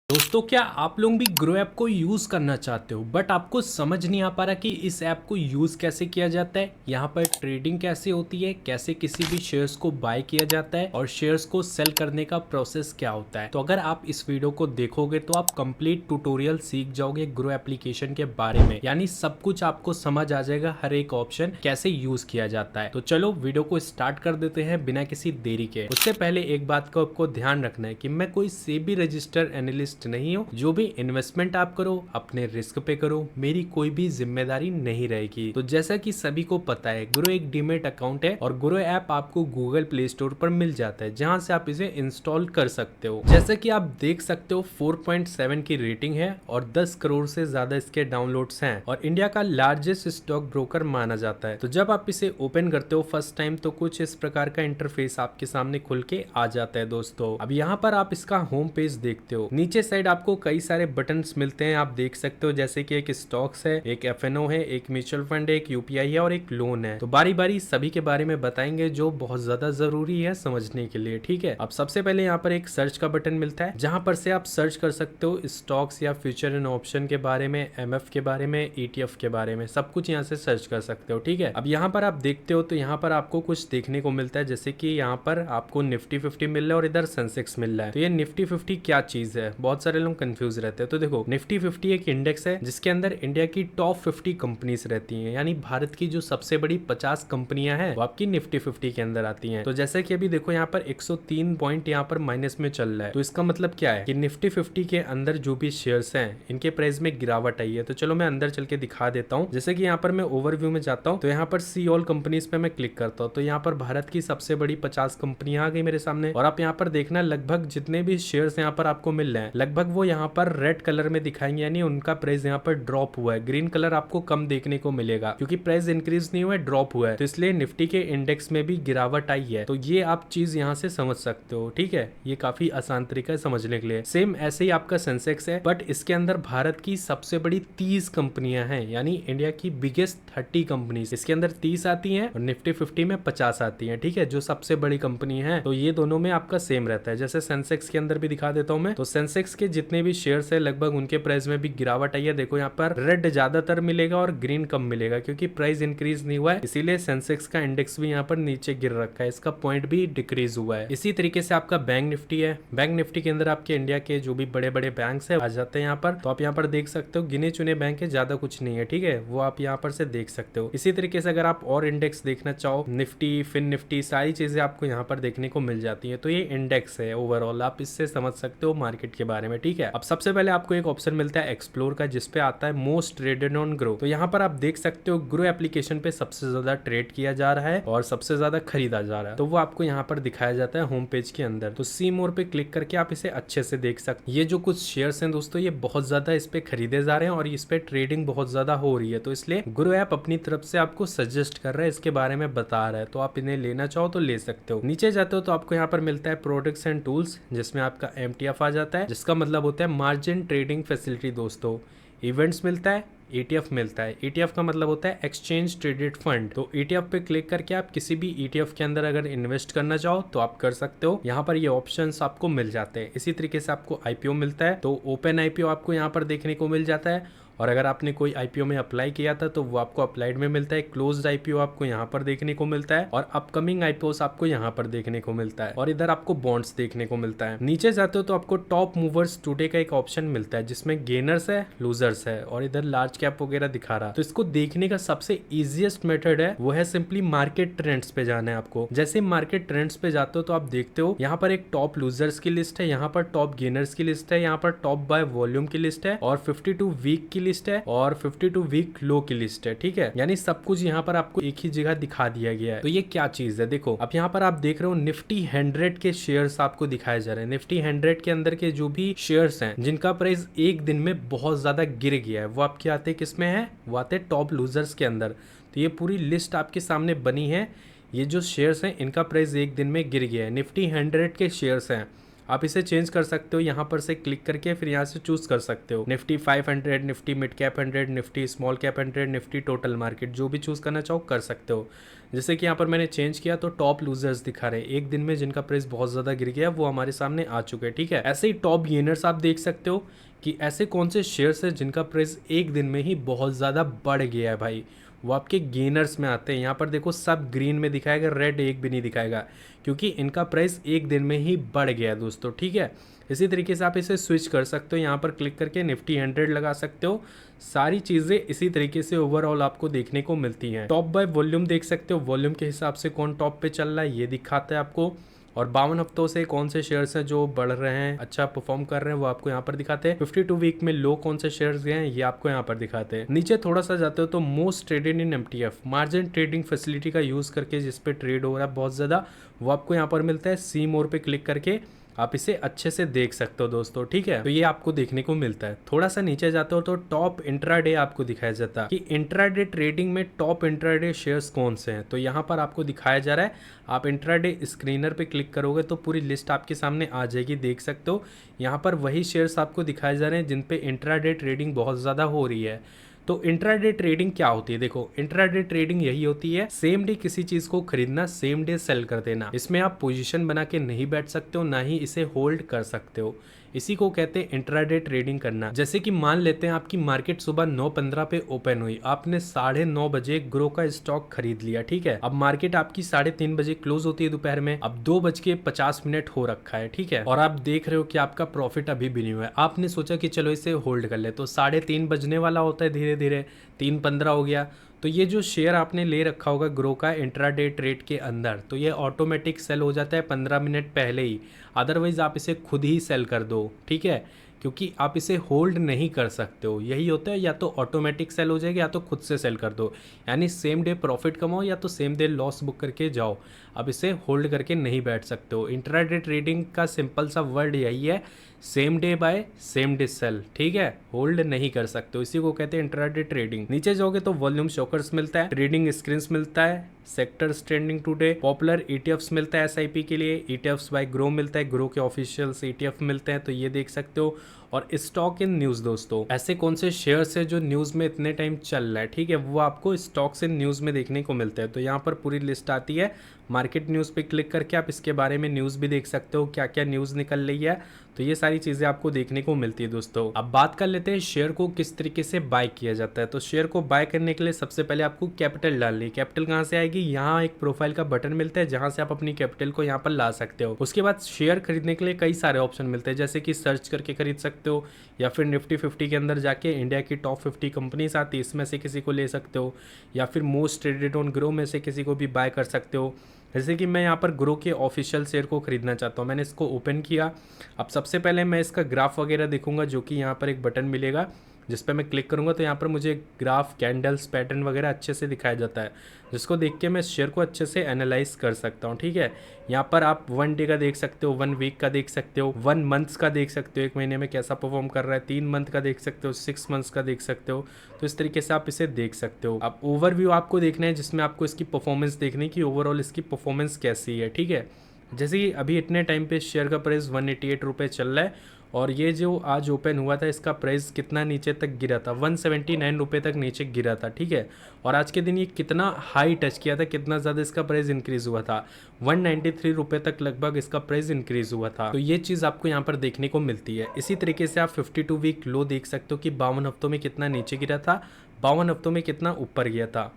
दोस्तों, क्या आप लोग भी ग्रो ऐप को यूज़ करना चाहते हो बट आपको समझ नहीं आ पा रहा कि इस ऐप को यूज़ कैसे किया जाता है, यहाँ पर ट्रेडिंग कैसे होती है, कैसे किसी भी शेयर्स को बाय किया जाता है और शेयर्स को सेल करने का प्रोसेस क्या होता है। तो अगर आप इस वीडियो को देखोगे तो आप कंप्लीट ट्यूटोरियल सीख जाओगे ग्रो एप्लीकेशन के बारे में, यानी सब कुछ आपको समझ आ जाएगा, हर एक ऑप्शन कैसे यूज़ किया जाता है। तो चलो वीडियो को स्टार्ट कर देते हैं बिना किसी देरी के। उससे पहले एक बात को आपको ध्यान रखना है कि मैं कोई सेबी रजिस्टर्ड एनालिस्ट नहीं हो। जो भी इन्वेस्टमेंट आप करो अपने रिस्क पे करो, मेरी कोई भी जिम्मेदारी नहीं रहेगी। तो जैसा कि सभी को पता है, ग्रो एक डीमेट अकाउंट है और ग्रो ऐप आपको गूगल प्ले स्टोर पर मिल जाता है, जहां से आप इसे इंस्टॉल कर सकते हो। जैसा कि आप देख सकते हो 4.7 की रेटिंग है और 10 करोड़ से ज्यादा इसके डाउनलोड्स हैं और इंडिया का लार्जेस्ट स्टॉक ब्रोकर माना जाता है। तो जब आप इसे ओपन करते हो फर्स्ट टाइम तो कुछ इस प्रकार का इंटरफेस आपके सामने खुल के आ जाता है। दोस्तों, अब यहाँ पर आप इसका होम पेज देखते हो, नीचे साइड आपको कई सारे बटन्स मिलते हैं, आप देख सकते हो, जैसे कि एक स्टॉक्स है, एक एफएनओ है, एक म्यूचुअल फंड है, एक यूपीआई है और एक लोन है। तो बारी बारी सभी के बारे में बताएंगे जो बहुत ज्यादा जरूरी है समझने के लिए। ठीक है, अब सबसे पहले यहाँ पर एक सर्च का बटन मिलता है, जहां पर से आप सर्च कर सकते हो स्टॉक्स या फ्यूचर एंड ऑप्शन के बारे में, एमएफ के बारे में, ईटीएफ के बारे में, सब कुछ यहाँ से सर्च कर सकते हो। ठीक है, अब यहाँ पर आप देखते हो तो यहाँ पर आपको कुछ देखने को मिलता है, जैसे कि यहाँ पर आपको निफ्टी 50 मिल रहा है और इधर सेंसेक्स मिल रहा है। तो ये निफ्टी 50 क्या चीज है, बहुत सारे लोग कंफ्यूज रहते हैं। तो देखो, निफ्टी 50 एक इंडेक्स है जिसके अंदर इंडिया की टॉप 50 कंपनीज रहती हैं, यानी भारत की जो सबसे बड़ी 50 कंपनियां हैं वो आपकी निफ्टी 50 के अंदर आती हैं। तो जैसे कि अभी देखो, यहाँ पर 103 पॉइंट यहाँ पर माइनस में चल रहा है। तो इसका मतलब क्या है कि निफ्टी 50 के अंदर जो भी शेयर्स हैं इनके प्राइस में गिरावट आई है। तो चलो मैं अंदर चल के दिखा देता हूँ। जैसे कि यहाँ पर मैं ओवरव्यू में जाता हूँ तो यहाँ पर सी ऑल कंपनीज पे मैं क्लिक करता हूँ, तो यहाँ पर भारत की सबसे बड़ी 50 कंपनियां आ गई मेरे सामने। और आप यहाँ पर देखना, लगभग जितने भी शेयर्स यहाँ पर आपको मिल रहे हैं लगभग वो यहाँ पर रेड कलर में दिखाएंगे, यानी उनका प्राइस यहाँ पर ड्रॉप हुआ है। ग्रीन कलर आपको कम देखने को मिलेगा क्योंकि प्राइस इंक्रीज नहीं हुआ है, ड्रॉप हुआ है। तो इसलिए निफ्टी के इंडेक्स में भी गिरावट आई है। तो ये आप चीज यहाँ से समझ सकते हो। ठीक है, ये काफी आसान तरीका है समझने के लिए। सेम ऐसे ही आपका सेंसेक्स है, बट इसके अंदर भारत की सबसे बड़ी 30 कंपनियां हैं, यानी इंडिया की बिगेस्ट 30 कंपनीज इसके अंदर 30 आती हैं और निफ्टी 50 में 50 आती हैं। ठीक है, जो सबसे बड़ी कंपनी है। तो ये दोनों में आपका सेम रहता है। जैसे सेंसेक्स के अंदर भी दिखा देता हूँ मैं, तो सेंसेक्स के जितने भी शेयर्स है लगभग उनके प्राइस में भी गिरावट आई है। देखो, यहाँ पर रेड ज्यादातर मिलेगा और ग्रीन कम मिलेगा क्योंकि प्राइस इंक्रीज नहीं हुआ है, इसीलिए सेंसेक्स का इंडेक्स भी यहाँ पर नीचे गिर रखा है, इसका पॉइंट भी डिक्रीज हुआ है। इसी तरीके से आपका बैंक निफ्टी है। बैंक निफ्टी के अंदर आपके इंडिया के जो भी बड़े बड़े बैंक है आ जाते हैं यहाँ पर। तो आप यहाँ पर देख सकते हो, गिने चुने बैंक है, ज्यादा कुछ नहीं है। ठीक है, वो आप यहाँ पर से देख सकते हो। इसी तरीके से अगर आप और इंडेक्स देखना चाहो, निफ्टी, फिन निफ्टी, सारी चीजें आपको यहाँ पर देखने को मिल जाती है। तो ये इंडेक्स है ओवरऑल, आप इससे समझ सकते हो मार्केट के बारे में। ठीक है, अब सबसे पहले आपको एक ऑप्शन मिलता है एक्सप्लोर का, जिसपे आता है मोस्ट ट्रेडेड ऑन ग्रो। तो यहाँ पर आप देख सकते हो ग्रो एप्लीकेशन पे सबसे ज्यादा ट्रेड किया जा रहा है और सबसे ज्यादा खरीदा जा रहा है। तो वो आपको यहाँ पर दिखाया जाता है होम पेज के अंदर। तो सी मोर पे क्लिक करके आप इसे अच्छे से देख सकते हैं। ये जो कुछ शेयर्स हैं दोस्तों, ये बहुत ज्यादा इस पे खरीदे जा रहे हैं और इस पे ट्रेडिंग बहुत ज्यादा हो रही है। तो इसलिए ग्रो ऐप अपनी तरफ से आपको सजेस्ट कर रहा है, इसके बारे में बता रहा है। तो आप इन्हें लेना चाहो तो ले सकते हो। नीचे जाते हो तो आपको यहाँ पर मिलता है प्रोडक्ट्स एंड टूल्स, जिसमें आपका एमटीएफ आ जाता है, जिसका मतलब होता है मार्जिन ट्रेडिंग फैसिलिटी। दोस्तों, इवेंट्स मिलता है, ETF मिलता है। ETF का मतलब होता है एक्सचेंज ट्रेडेड फंड। तो ETF पे क्लिक करके आप किसी भी ETF के अंदर अगर इन्वेस्ट करना चाहो तो आप कर सकते हो। यहाँ पर ये ऑप्शंस आपको मिल जाते हैं। इसी तरीके से आपको IPO मिलता है, तो ओपन IPO आपको यहाँ पर देखने को मिल जाता है। और अगर आपने कोई IPO में अप्लाई किया था तो वो आपको अप्लाइड में मिलता है। क्लोज्ड IPO आपको यहाँ पर देखने को मिलता है और अपकमिंग IPOs आपको यहाँ पर देखने को मिलता है। और इधर आपको बॉन्ड्स देखने को मिलता है। नीचे जाते हो तो आपको टॉप मूवर्स टुडे का एक ऑप्शन मिलता है, जिसमें गेनर्स है, लूजर्स है और इधर लार्ज कैप वगैरह दिखा रहा। तो इसको देखने का सबसे इजीएस्ट मेथड है वो है सिंपली मार्केट ट्रेंड्स पे जाना है आपको। जैसे मार्केट ट्रेंड्स पे जाते हो तो आप देखते हो यहाँ पर एक टॉप लूजर्स की लिस्ट है, यहाँ पर टॉप गेनर्स की लिस्ट है, यहाँ पर टॉप बाय वॉल्यूम की लिस्ट है और 52 वीक की लिस्ट है और 52 वीक लो की लिस्ट है। ठीक है, यानी सब कुछ यहाँ पर आपको एक ही जगह दिखा दिया गया है। तो ये क्या चीज है, देखो अब यहाँ पर आप देख रहे हो निफ्टी 100 के शेयर्स आपको दिखाए जा रहे हैं। निफ्टी 100 के अंदर के जो भी शेयर्स हैं जिनका प्राइस एक दिन में बहुत ज्यादा गिर गया है, वो आपके आते किसमें है, वो आते टॉप लूजर्स के अंदर। तो ये पूरी लिस्ट आपके सामने बनी है। ये जो शेयर्स हैं इनका प्राइस एक दिन में गिर गया है, निफ्टी 100 के शेयर्स हैं। आप इसे चेंज कर सकते हो यहाँ पर से क्लिक करके, फिर यहाँ से चूज कर सकते हो Nifty 500, Nifty mid cap 100, Nifty small cap 100, Nifty total market, जो भी चूज करना चाहो कर सकते हो। जैसे कि यहाँ पर मैंने चेंज किया तो टॉप लूजर्स दिखा रहे हैं, एक दिन में जिनका प्राइस बहुत ज़्यादा गिर गया वो हमारे सामने आ चुके हैं, ठीक है। ऐसे ही टॉप गेनर्स आप देख सकते हो कि ऐसे कौन से शेयर्स है जिनका प्राइस एक दिन में ही बहुत ज़्यादा बढ़ गया है भाई, वो आपके गेनर्स में आते हैं। यहाँ पर देखो सब ग्रीन में दिखाएगा, रेड एक भी नहीं दिखाएगा, क्योंकि इनका प्राइस एक दिन में ही बढ़ गया है दोस्तों, ठीक है। इसी तरीके से आप इसे स्विच कर सकते हो, यहाँ पर क्लिक करके निफ्टी 100 लगा सकते हो। सारी चीज़ें इसी तरीके से ओवरऑल आपको देखने को मिलती हैं। टॉप बाय वॉल्यूम देख सकते हो, वॉल्यूम के हिसाब से कौन टॉप पे चल रहा है ये दिखाता है आपको, और 52 हफ्तों से कौन से शेयर्स हैं जो बढ़ रहे हैं, अच्छा परफॉर्म कर रहे हैं, वो आपको यहाँ पर दिखाते हैं। 52 वीक में लो कौन से शेयर्स गए हैं ये आपको यहाँ पर दिखाते हैं। नीचे थोड़ा सा जाते हो तो most traded in MTF, margin trading facility का यूज करके जिस पे ट्रेड हो रहा है बहुत ज्यादा, वो आपको यहाँ पर मिलता है। सी मोर पे क्लिक करके आप इसे अच्छे से देख सकते हो दोस्तों, ठीक है। तो ये आपको देखने को मिलता है। थोड़ा सा नीचे जाते हो तो टॉप इंट्राडे आपको दिखाया जाता है कि इंट्राडे ट्रेडिंग में टॉप इंट्राडे शेयर्स कौन से हैं, तो यहाँ पर आपको दिखाया जा रहा है। आप इंट्राडे स्क्रीनर पे क्लिक करोगे तो पूरी लिस्ट आपके सामने आ जाएगी, देख सकते हो। यहाँ पर वही शेयर्स आपको दिखाए जा रहे हैं जिन पे इंट्राडे ट्रेडिंग बहुत ज़्यादा हो रही है। तो इंट्राडे ट्रेडिंग क्या होती है, देखो इंट्राडे ट्रेडिंग यही होती है, सेम डे किसी चीज को खरीदना, सेम डे सेल कर देना। इसमें आप पोजीशन बना के नहीं बैठ सकते हो, ना ही इसे होल्ड कर सकते हो। इसी को कहते हैं इंट्राडे ट्रेडिंग करना। जैसे कि मान लेते हैं आपकी मार्केट सुबह 9:15 पे ओपन हुई, आपने 9:30 बजे ग्रो का स्टॉक खरीद लिया, ठीक है। अब मार्केट आपकी 3:30 बजे क्लोज होती है दोपहर में, अब 2:50 हो रखा है, ठीक है, और आप देख रहे हो कि आपका प्रॉफिट अभी भी नहीं हुआ है। आपने सोचा कि चलो इसे होल्ड कर ले, तो 3:30 बजने वाला होता है, धीरे धीरे 3:15 हो गया। तो ये जो शेयर आपने ले रखा होगा ग्रो का इंट्राडे ट्रेड के अंदर, तो ये ऑटोमेटिक सेल हो जाता है 15 मिनट पहले ही। अदरवाइज आप इसे खुद ही सेल कर दो, ठीक है, क्योंकि आप इसे होल्ड नहीं कर सकते हो। यही होता है, या तो ऑटोमेटिक सेल हो जाएगी या तो खुद से सेल कर दो, यानी सेम डे प्रॉफिट कमाओ या तो सेम डे लॉस बुक करके जाओ। अब इसे होल्ड करके नहीं बैठ सकते हो। इंट्राडे ट्रेडिंग का सिंपल सा वर्ड यही है, same day buy same day sell, ठीक है, होल्ड नहीं कर सकते हो। इसी को कहते हैं इंट्राडे ट्रेडिंग। नीचे जाओगे तो वॉल्यूम शॉकर्स मिलता है, ट्रेडिंग स्क्रीन मिलता है, sectors trending today, popular ETFs मिलता है एसआईपी के लिए, ईटीएफ्स बाय ग्रो मिलता है, ग्रो के ऑफिशियल्स ईटीएफ मिलते हैं, तो ये देख सकते हो। और स्टॉक इन न्यूज दोस्तों, ऐसे कौन से शेयर्स है जो न्यूज में इतने टाइम चल रहा है, ठीक है, वो आपको स्टॉक्स इन न्यूज में देखने को मिलता है। तो यहाँ पर पूरी लिस्ट आती है। मार्केट न्यूज पे क्लिक करके आप इसके बारे में न्यूज भी देख सकते हो, क्या क्या न्यूज निकल रही है, तो ये सारी चीजें आपको देखने को मिलती है दोस्तों। अब बात कर लेते हैं शेयर को किस तरीके से बाय किया जाता है। तो शेयर को बाय करने के लिए सबसे पहले आपको कैपिटल डालनी है। कैपिटल कहाँ से आएगी, यहाँ एक प्रोफाइल का बटन मिलता है जहां से आप अपनी कैपिटल को यहाँ पर ला सकते हो। उसके बाद शेयर खरीदने के लिए कई सारे ऑप्शन मिलते हैं, जैसे कि सर्च करके खरीद सकते हो, या फिर निफ्टी 50 के अंदर जाके इंडिया की टॉप 50 कंपनीज आती है, इसमें से किसी को ले सकते हो, या फिर मोस्ट ट्रेडेड ऑन ग्रो में से किसी को भी बाय कर सकते हो। जैसे कि मैं यहाँ पर ग्रो के ऑफिशियल शेयर को खरीदना चाहता हूँ, मैंने इसको ओपन किया। अब सबसे पहले मैं इसका ग्राफ वगैरह देखूंगा, जो कि यहाँ पर एक बटन मिलेगा जिस पर मैं क्लिक करूंगा तो यहाँ पर मुझे ग्राफ, कैंडल्स, पैटर्न वगैरह अच्छे से दिखाया जाता है, जिसको देख के मैं शेयर को अच्छे से एनालाइज कर सकता हूँ, ठीक है। यहाँ पर आप 1 डे का देख सकते हो, 1 वीक का देख सकते हो, 1 मंथ्स का देख सकते हो, 1 महीने में कैसा परफॉर्म कर रहा है, 3 मंथ का देख सकते हो, 6 मंथ्स का देख सकते हो। तो इस तरीके से आप इसे देख सकते हो। अब ओवरव्यू आपको देखना है, जिसमें आपको इसकी परफॉर्मेंस देखनी कि ओवरऑल इसकी परफॉर्मेंस कैसी है, ठीक है। जैसे कि अभी इतने टाइम पे शेयर का प्राइस 188 रुपये चल रहा है, और ये जो आज ओपन हुआ था इसका प्राइस कितना नीचे तक गिरा था, 179 रुपये तक नीचे गिरा था, ठीक है। और आज के दिन ये कितना हाई टच किया था, कितना ज़्यादा इसका प्राइस इंक्रीज हुआ था, 193 रुपये तक लगभग इसका प्राइस इंक्रीज हुआ था। तो ये चीज़ आपको यहाँ पर देखने को मिलती है। इसी तरीके से आप 52 वीक लो देख सकते हो कि 52 हफ्तों में कितना नीचे गिरा था, 52 हफ्तों में कितना ऊपर गया था।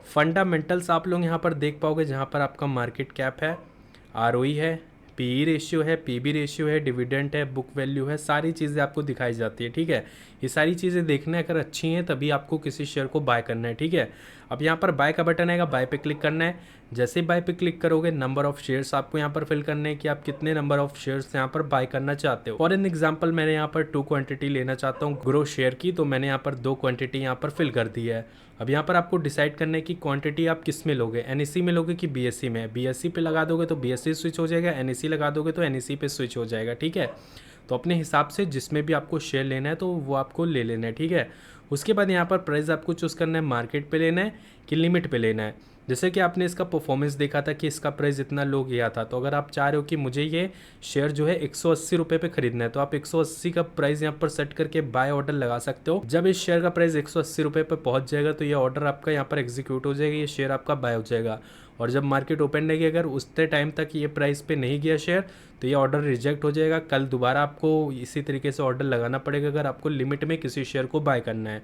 फंडामेंटल्स आप लोग यहाँ पर देख पाओगे, जहाँ पर आपका मार्केट कैप है, आरओई है, पीई रेशियो है, पीबी रेशियो है, डिविडेंड है, बुक वैल्यू है, सारी चीज़ें आपको दिखाई जाती है, ठीक है। ये सारी चीज़ें देखने अगर अच्छी हैं तभी आपको किसी शेयर को बाय करना है, ठीक है। अब यहाँ पर बाय का बटन आएगा, बाय पे क्लिक करना है। जैसे बाय पे क्लिक करोगे नंबर ऑफ शेयर्स आपको यहाँ पर फिल करने हैं कि आप कितने नंबर ऑफ शेयर्स यहाँ पर बाय करना चाहते हो। फॉर एन एग्जांपल मैंने यहाँ पर 2 क्वांटिटी लेना चाहता हूँ ग्रो शेयर की, तो मैंने यहाँ पर 2 क्वांटिटी यहाँ पर फिल कर दी है। अब यहाँ पर आपको डिसाइड करना है कि क्वांटिटी आप किस में लोगे, एनएससी में लोगे कि बीएससी में। बीएससी पे लगा दोगे तो बीएससी स्विच हो जाएगा, एनएससी लगा दोगे तो एनएससी पे स्विच हो जाएगा, ठीक है। तो अपने हिसाब से जिसमें भी आपको शेयर लेना है तो वो आपको ले लेना है, ठीक है। उसके बाद यहाँ पर प्राइस आपको चूज़ करना है, मार्केट पे लेना है कि लिमिट पे लेना है। जैसे कि आपने इसका परफॉर्मेंस देखा था कि इसका प्राइस इतना लो गया था। तो अगर आप चाह रहे हो कि मुझे ये शेयर जो है 180 रुपये पे खरीदना है, तो आप 180 का प्राइस यहाँ पर सेट करके बाय ऑर्डर लगा सकते हो। जब इस शेयर का प्राइस 180 रुपये पे पहुंच जाएगा तो ये ऑर्डर आपका यहाँ पर एग्जीक्यूट हो जाएगा, ये शेयर आपका बाय हो जाएगा। और जब मार्केट ओपन रहेगी, अगर उतने टाइम तक ये प्राइस पे नहीं गया शेयर, तो ये ऑर्डर रिजेक्ट हो जाएगा। कल दोबारा आपको इसी तरीके से ऑर्डर लगाना पड़ेगा अगर आपको लिमिट में किसी शेयर को बाय करना है।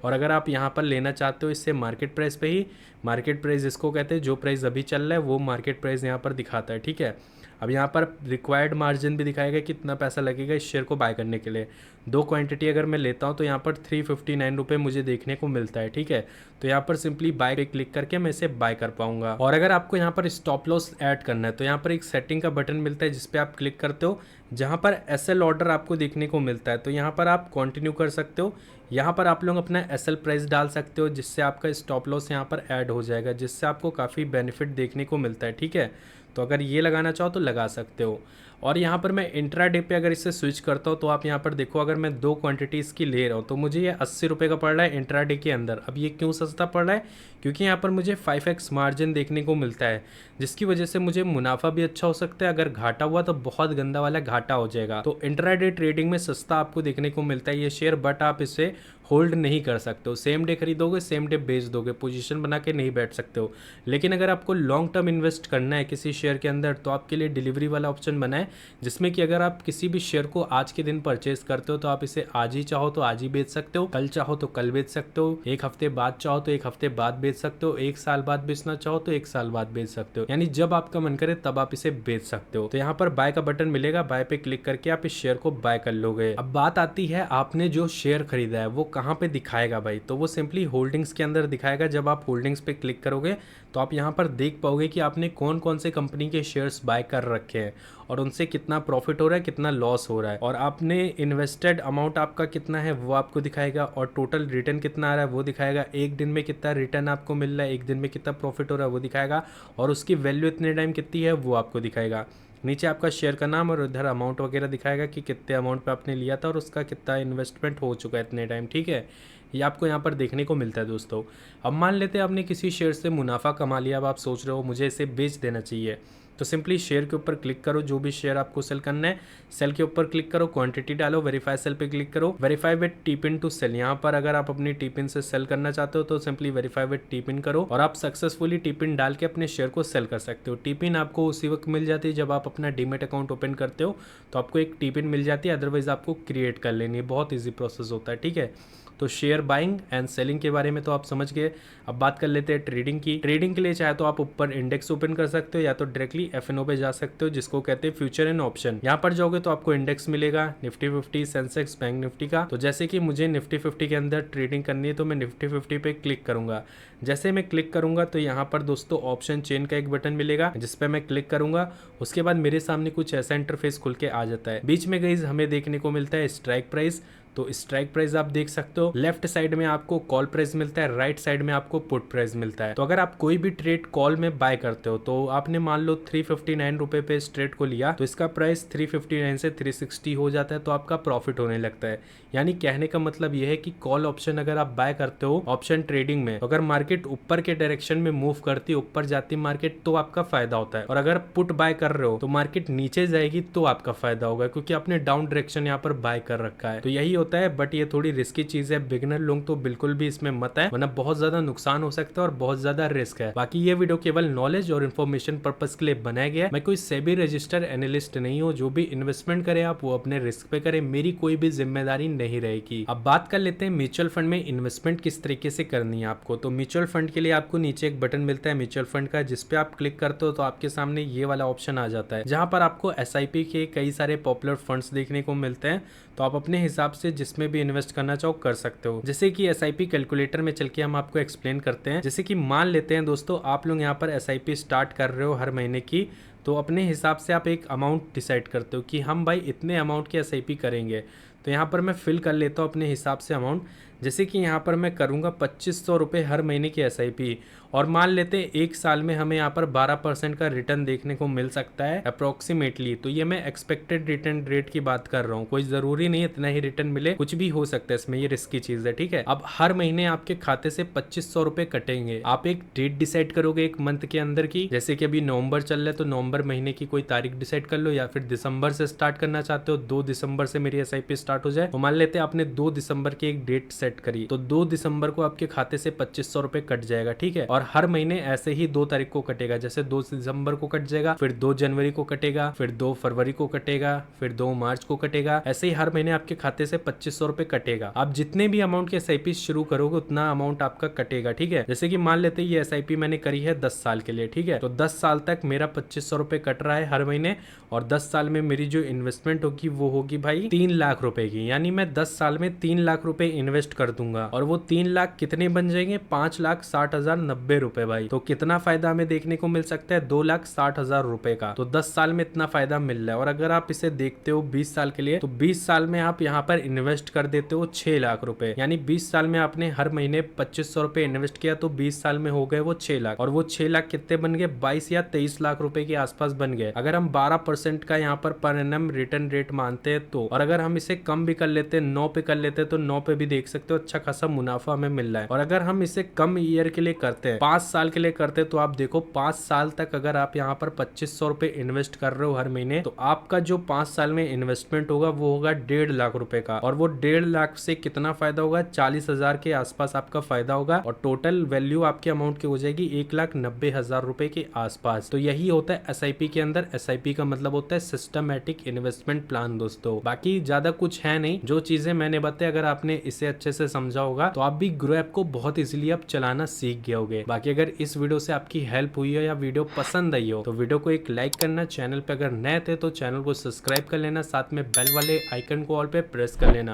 और अगर आप यहाँ पर लेना चाहते हो इससे मार्केट प्राइस पे ही, मार्केट प्राइस इसको कहते हैं, जो प्राइस अभी चल रहा है वो मार्केट प्राइस यहाँ पर दिखाता है, ठीक है। अब यहाँ पर रिक्वायर्ड मार्जिन भी दिखाएगा कितना पैसा लगेगा इस शेयर को बाय करने के लिए। 2 क्वांटिटी अगर मैं लेता हूँ तो यहाँ पर 359 रुपये मुझे देखने को मिलता है, ठीक है। तो यहाँ पर सिंपली बाय पे क्लिक करके मैं इसे बाय कर पाऊंगा। और अगर आपको यहाँ पर स्टॉप लॉस ऐड करना है तो यहाँ पर एक सेटिंग का बटन मिलता है जिसपे आप क्लिक करते हो, जहाँ पर SL ऑर्डर आपको देखने को मिलता है। तो यहाँ पर आप कंटिन्यू कर सकते हो, यहाँ पर आप लोग अपना SL प्राइस डाल सकते हो, जिससे आपका स्टॉप लॉस यहाँ पर ऐड हो जाएगा, जिससे आपको काफ़ी बेनिफिट देखने को मिलता है, ठीक है। तो अगर ये लगाना चाहो तो लगा सकते हो। और यहाँ पर मैं इंट्राडे पे अगर इसे स्विच करता हूँ तो आप यहाँ पर देखो, अगर मैं 2 क्वांटिटीज़ की ले रहा हूँ तो मुझे ये 80 रुपये का पड़ रहा है इंट्राडे के अंदर। अब ये क्यों सस्ता पड़ रहा है? क्योंकि यहाँ पर मुझे 5x मार्जिन देखने को मिलता है, जिसकी वजह से मुझे मुनाफा भी अच्छा हो सकता है। अगर घाटा हुआ तो बहुत गंदा वाला घाटा हो जाएगा। तो इंट्राडे ट्रेडिंग में सस्ता आपको देखने को मिलता है ये शेयर, बट आप इसे होल्ड नहीं कर सकते हो। सेम डे खरीदोगे, सेम डे बेच दोगे, पोजीशन बना के नहीं बैठ सकते हो। लेकिन अगर आपको लॉन्ग टर्म इन्वेस्ट करना है किसी शेयर के अंदर, तो आपके लिए डिलीवरी वाला ऑप्शन बना है, जिसमें कि अगर आप किसी भी शेयर को आज के दिन परचेज करते हो तो आप इसे आज ही चाहो तो आज ही बेच सकते हो, कल चाहो तो कल बेच सकते हो, एक हफ्ते बाद चाहो तो एक हफ्ते बाद बेच सकते हो, 1 साल बाद बेचना चाहो तो 1 साल बाद बेच सकते हो। यानी जब आपका मन करे तब आप इसे बेच सकते हो। तो यहाँ पर बाय का बटन मिलेगा, बाय पे क्लिक करके आप इस शेयर को बाय कर लोगे। अब बात आती है आपने जो शेयर खरीदा है वो कहाँ पे दिखाएगा भाई? तो वो सिंपली होल्डिंग्स के अंदर दिखाएगा। जब आप होल्डिंग्स पे क्लिक करोगे तो आप यहाँ पर देख पाओगे कि आपने कौन कौन से कंपनी के शेयर्स बाय कर रखे हैं और उनसे कितना प्रॉफिट हो रहा है, कितना लॉस हो रहा है, और आपने इन्वेस्टेड अमाउंट आपका कितना है वो आपको दिखाएगा, और टोटल रिटर्न कितना आ रहा है वो दिखाएगा। एक दिन में कितना रिटर्न आपको मिल रहा है, एक दिन में कितना प्रॉफिट हो रहा है वो दिखाएगा, और उसकी वैल्यू इतने टाइम कितनी है वो आपको दिखाएगा। नीचे आपका शेयर का नाम और इधर अमाउंट वगैरह दिखाएगा कि कितने अमाउंट पे आपने लिया था और उसका कितना इन्वेस्टमेंट हो चुका है इतने टाइम, ठीक है। ये आपको यहाँ पर देखने को मिलता है दोस्तों। अब मान लेते हैं आपने किसी शेयर से मुनाफा कमा लिया, अब आप सोच रहे हो मुझे इसे बेच देना चाहिए, तो सिंपली शेयर के ऊपर क्लिक करो, जो भी शेयर आपको सेल करना है, सेल के ऊपर क्लिक करो, क्वांटिटी डालो, वेरीफाई सेल पे क्लिक करो, verify with TPIN to sell. यहाँ पर अगर आप अपनी टी-पिन से सेल करना चाहते हो तो सिंपली वेरीफाई विद टी-पिन करो और आप सक्सेसफुली टी-पिन डाल के अपने शेयर को सेल कर सकते हो। टी-पिन आपको उसी वक्त मिल जाती है जब आप अपना डीमेट अकाउंट ओपन करते हो, तो आपको एक टी-पिन मिल जाती है, अदरवाइज आपको क्रिएट कर लेनी है। बहुत ईजी प्रोसेस होता है, ठीक है। तो शेयर बाइंग एंड सेलिंग के बारे में तो आप समझ गए। अब बात कर लेते हैं ट्रेडिंग की। ट्रेडिंग के लिए चाहे तो आप ऊपर इंडेक्स ओपन कर सकते हो या तो डायरेक्टली FNO पे जा सकते हो, जिसको कहते हैं फ्यूचर एंड ऑप्शन। यहाँ पर जाओगे तो आपको इंडेक्स मिलेगा निफ्टी 50, सेंसेक्स, बैंक निफ्टी का। तो जैसे कि मुझे निफ्टी 50 के अंदर ट्रेडिंग करनी है तो मैं निफ्टी 50 पे क्लिक करूंगा। जैसे मैं क्लिक करूंगा तो यहाँ पर दोस्तों ऑप्शन चेन का एक बटन मिलेगा, जिसपे मैं क्लिक करूंगा। उसके बाद मेरे सामने कुछ ऐसा इंटरफेस खुल के आ जाता है। बीच में गाइस हमें देखने को मिलता है स्ट्राइक प्राइस। तो स्ट्राइक प्राइस आप देख सकते हो, लेफ्ट साइड में आपको कॉल प्राइस मिलता है, राइट साइड में आपको पुट प्राइस मिलता है। तो अगर आप कोई भी ट्रेड कॉल में बाय करते हो तो आपने मान लो 359 रुपए पे इस ट्रेड को लिया, तो इसका प्राइस 359 से 360 हो जाता है, तो आपका प्रॉफिट होने लगता है। यानी कहने का मतलब यह है कि कॉल ऑप्शन अगर आप बाय करते हो ऑप्शन ट्रेडिंग में, अगर मार्केट ऊपर के डायरेक्शन में मूव करती है, ऊपर जाती मार्केट, तो आपका फायदा होता है। और अगर पुट बाय कर रहे हो तो मार्केट नीचे जाएगी तो आपका फायदा होगा, क्योंकि आपने डाउन डायरेक्शन यहाँ पर बाय कर रखा है। तो यही होता है, बट ये थोड़ी रिस्की चीज है। बिगिनर लोग तो बिल्कुल भी इसमें मत है, वरना बहुत ज्यादा नुकसान हो सकता है और बहुत ज्यादा रिस्क है। बाकी ये वीडियो केवल नॉलेज और इन्फॉर्मेशन पर्पस के लिए बनाया गया है। मैं कोई सेबी रजिस्टर एनालिस्ट नहीं हूँ। जो भी इन्वेस्टमेंट करे आप वो अपने रिस्क पे करें, मेरी कोई भी जिम्मेदारी नहीं रहेगी। अब बात कर लेते हैं म्यूचुअल फंड में इन्वेस्टमेंट किस तरीके से करनी है आपको। तो म्यूचुअल फंड के लिए आपको नीचे एक बटन मिलता है म्यूचुअल फंड का, जिसपे आप क्लिक करते हो तो आपके सामने ये वाला ऑप्शन आ जाता है, जहां पर आपको SIP के कई सारे पॉपुलर फंड्स देखने को मिलते हैं। तो आप अपने हिसाब से जिसमें भी इन्वेस्ट करना चाहो कर सकते हो। जैसे कि SIP कैलकुलेटर में चल के हम आपको एक्सप्लेन करते हैं। जैसे कि मान लेते हैं दोस्तों आप लोग यहाँ पर SIP स्टार्ट कर रहे हो हर महीने की, तो अपने हिसाब से आप एक अमाउंट डिसाइड करते हो कि हम भाई इतने अमाउंट की SIP करेंगे। तो यहाँ पर मैं फिल कर लेता हूँ अपने हिसाब से अमाउंट। जैसे कि यहाँ पर मैं करूँगा 2500 रुपये हर महीने की SIP, और मान लेते हैं 1 साल में हमें यहाँ पर 12% का रिटर्न देखने को मिल सकता है अप्रोक्सीमेटली। तो ये मैं एक्सपेक्टेड रिटर्न रेट की बात कर रहा हूँ, कोई ज़रूरी नहीं इतना ही रिटर्न मिले, कुछ भी हो सकता है इसमें, ये रिस्की चीज़ है, ठीक है। अब हर महीने आपके खाते से 2500 रुपये कटेंगे। आप एक डेट डिसाइड करोगे एक मंथ के अंदर की, जैसे कि अभी नवंबर चल रहा है तो नवंबर महीने की कोई तारीख डिसाइड कर लो, या फिर दिसंबर से स्टार्ट करना चाहते हो, 2 दिसंबर से मेरी SIP स्टार्ट हो जाए, तो मान लेते हैं आपने 2 दिसंबर की एक डेट सेट करी, तो 2 दिसंबर को आपके खाते से 2500 रुपये कट जाएगा, ठीक है। और हर महीने ऐसे ही 2 तारीख को कटेगा, जैसे 2 दिसंबर को कट जाएगा, फिर 2 जनवरी को कटेगा, फिर 2 फरवरी को कटेगा, फिर 2 मार्च को कटेगा, ऐसे ही हर महीने आपके खाते से 2500 रुपये कटेगा। आप जितने भी अमाउंट के SIP शुरू करोगे उतना अमाउंट आपका कटेगा, ठीक है। जैसे कि मान लेते हैं ये SIP मैंने करी है 10 साल के लिए, ठीक है, तो 10 साल तक मेरा 2500 रुपये कट रहा है हर महीने, और 10 साल में मेरी जो इन्वेस्टमेंट होगी वो होगी भाई 3 लाख रुपए की, यानी मैं 10 साल में 3 लाख रुपए इन्वेस्ट कर दूंगा, और वो 3 लाख कितने बन जाएंगे, 5,60,090 रुपए भाई। तो कितना फायदा हमें देखने को मिल सकता है, 2,60,000 रुपए का। तो 10 साल में इतना फायदा मिल रहा है। और अगर आप इसे देखते हो 20 साल के लिए, तो 20 साल में आप यहाँ पर इन्वेस्ट कर देते हो 6 लाख रुपए, यानी 20 साल में आपने हर महीने 2500 रुपए इन्वेस्ट किया, तो 20 साल में हो गए वो 6 लाख, और वो 6 लाख कितने बन गए, 22 या 23 लाख रुपए के आसपास बन गए। अगर हम 12% का यहाँ पर एनम रिटर्न रेट मानते हैं तो, और अगर हम इसे कम भी कर लेते हैं, 9 पे कर लेते हैं, तो 9 पे भी देख सकते हो अच्छा खासा मुनाफा हमें मिल रहा है। और अगर हम इसे कम ईयर के लिए करते हैं, 5 साल के लिए करते हैं, तो आप देखो 5 साल तक अगर आप यहाँ पर 2500 रुपए इन्वेस्ट कर रहे हो हर महीने, तो आपका जो 5 साल में इन्वेस्टमेंट होगा वो होगा 1.5 लाख रुपए का, और वो 1.5 लाख से कितना फायदा होगा, 40,000 के आसपास आपका फायदा होगा, और टोटल वैल्यू आपके अमाउंट की हो जाएगी 1,90,000 रुपए के आसपास। तो यही होता है SIP के अंदर। SIP का मतलब होता है सिस्टमैटिक इन्वेस्टमेंट प्लान दोस्तों। बाकी ज्यादा कुछ है नहीं, जो चीजें मैंने बताया अगर आपने इसे अच्छे से समझा होगा तो आप भी ग्रो ऐप को बहुत इजीली अब चलाना सीख गए होगे। बाकी अगर इस वीडियो से आपकी हेल्प हुई हो या वीडियो पसंद आई हो तो वीडियो को एक लाइक करना, चैनल पे अगर नए थे तो चैनल को सब्सक्राइब कर लेना, साथ में बेल वाले आइकन को ऑल पे प्रेस कर लेना।